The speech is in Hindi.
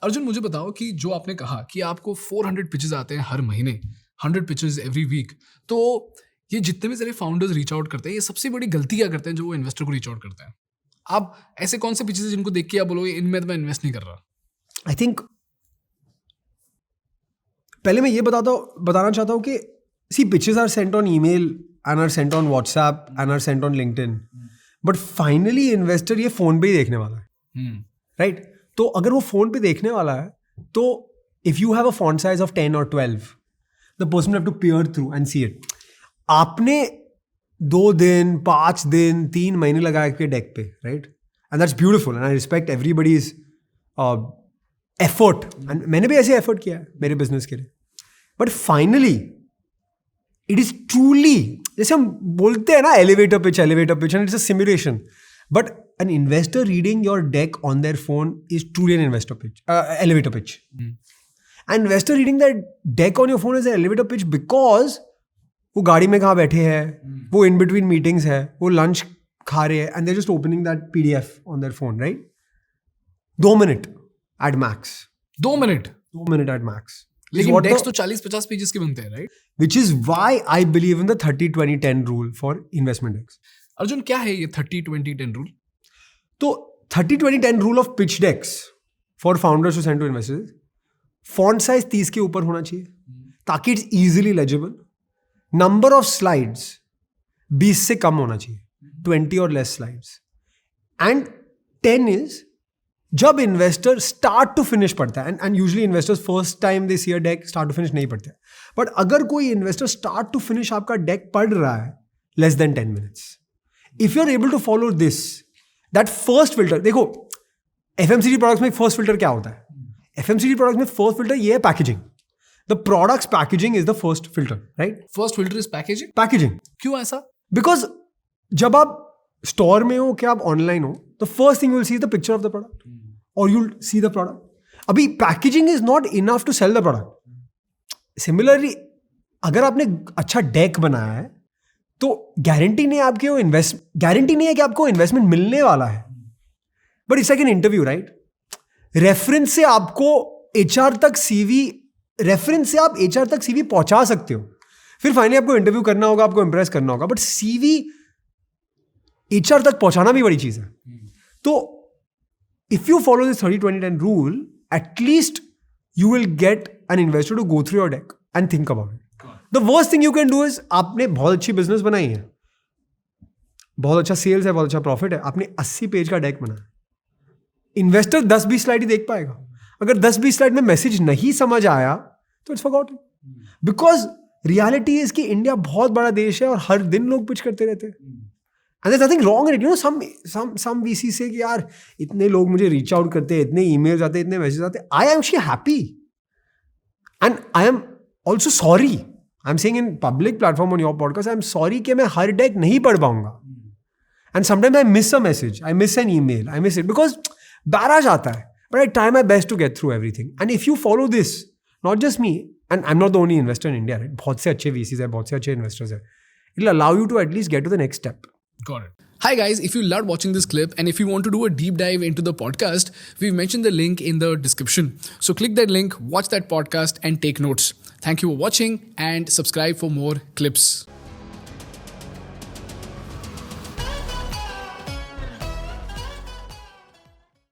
अर्जुन, मुझे बताओ कि जो आपने कहा कि आपको 400 पिचेस आते हैं हर महीने, 100 पिचेस एवरी वीक, तो ये जितने भी सारे फाउंडर्स रीच आउट करते हैं, ये सबसे बड़ी गलती क्या करते हैं जो वो इन्वेस्टर को रीच आउट करते हैं? आप ऐसे कौन से पिचेस जिनको देख के आप बोलोगे इनमें तो मैं इन्वेस्ट नहीं कर रहा? आई थिंक पहले मैं ये बताना चाहता हूँ कि see pitches are sent on email and are sent on WhatsApp and are sent on LinkedIn, but finally investor ये फोन पे ही देखने वाला है, राइट? तो अगर वो फोन पे देखने वाला है तो if you have a font size of 10 और 12, the person have to peer through and see it. आपने 2 दिन, 5 दिन, 3 महीने लगाए के डेक पे, right? And that's beautiful and I respect everybody's effort, and मैंने भी ऐसे एफर्ट किया है मेरे बिजनेस के लिए. But finally it is truly, जैसे हम बोलते हैं ना, elevator pitch and it's a simulation, but an investor reading your deck on their phone is truly an elevator pitch. An investor reading that deck on your phone is an elevator pitch because वो गाड़ी में कहाँ बैठे हैं, वो in between meetings है, वो lunch खा रहे हैं, and they're just opening that PDF on their phone, right? 2 minute at max. 2 minute? 2 minute at max. लेकिन डेक्स तो 40-50 पेजेस के बनते हैं, right? Which is why I believe in the 30-20-10 rule for investment decks. Arjun, क्या है ये 30-20-10 रूल? तो 30-20-10 rule of pitch decks for founders to send to investors, font size 30 के ऊपर होना चाहिए ताकि it's easily legible. Number of slides 20 से कम होना चाहिए, 20 और लेस स्लाइड्स. एंड 10 इज जब इन्वेस्टर स्टार्ट टू फिनिश पढ़ता है, and usually investors first time they see a deck start to finish नहीं पढ़ते, बट अगर कोई इन्वेस्टर स्टार्ट टू फिनिश आपका डेक पढ़ रहा है less than 10 minutes, if you are able to follow this, that first filter. देखो एफएमसीजी प्रोडक्ट्स में फर्स्ट फिल्टर क्या होता है? एफएमसीजी प्रोडक्ट्स में फर्स्ट फिल्टर ये है packaging. The products packaging is the first filter, right? First filter is packaging. Packaging क्यों ऐसा? बिकॉज जब आप स्टोर में हो क्या आप ऑनलाइन हो, the first thing you will see the picture of the product और you will see the product. अभी packaging is not enough to sell the product. Similarly अगर आपने अच्छा डेक बनाया है तो गारंटी नहीं है कि आपको इन्वेस्टमेंट मिलने वाला है, but it's like an interview, right? Reference से आपको एचआर तक सीवी पहुंचा सकते हो. फिर फाइनली आपको इंटरव्यू करना होगा, आपको इंप्रेस करना होगा, बट सीवी एचआर तक पहुंचाना भी बड़ी चीज है. तो if you follow this 30-20-10 rule, at least you will get an investor to go through your deck and think about it. The worst thing you can do is आपने बहुत अच्छी बिजनेस बनाई है, बहुत अच्छा सेल्स है, बहुत अच्छा प्रॉफिट है, आपने 80 पेज का डेक बनाया. इन्वेस्टर 10-20 स्लाइड ही देख पाएगा. अगर 10-20 स्लाइड में मैसेज नहीं समझ आया तो it's forgotten. Because reality is कि इंडिया बहुत बड़ा देश है और हर दिन लोग पिच करते रहते हैं. And there is nothing wrong in it. You know some VC से कि यार इतने लोग मुझे रीच आउट करते हैं, इतने ईमेल्स आते हैं, इतने मैसेज आते हैं. I am actually happy and I am also sorry. I'm saying in public platform on your podcast, I'm sorry कि मैं हर डेक नहीं पढ़ पाऊंगा. And sometimes I miss a message, I miss an email, I miss it because barrage आता है. But I try my best to get through everything. And if you follow this, not just me, and I'm not the only investor in India, right? बहुत से अच्छे VCs हैं, बहुत से अच्छे investors हैं. It'll allow you to at least get to the next step. Got it. Hi guys, if you loved watching this clip and if you want to do a deep dive into the podcast, we've mentioned the link in the description. So click that link, watch that podcast and take notes. Thank you for watching and subscribe for more clips.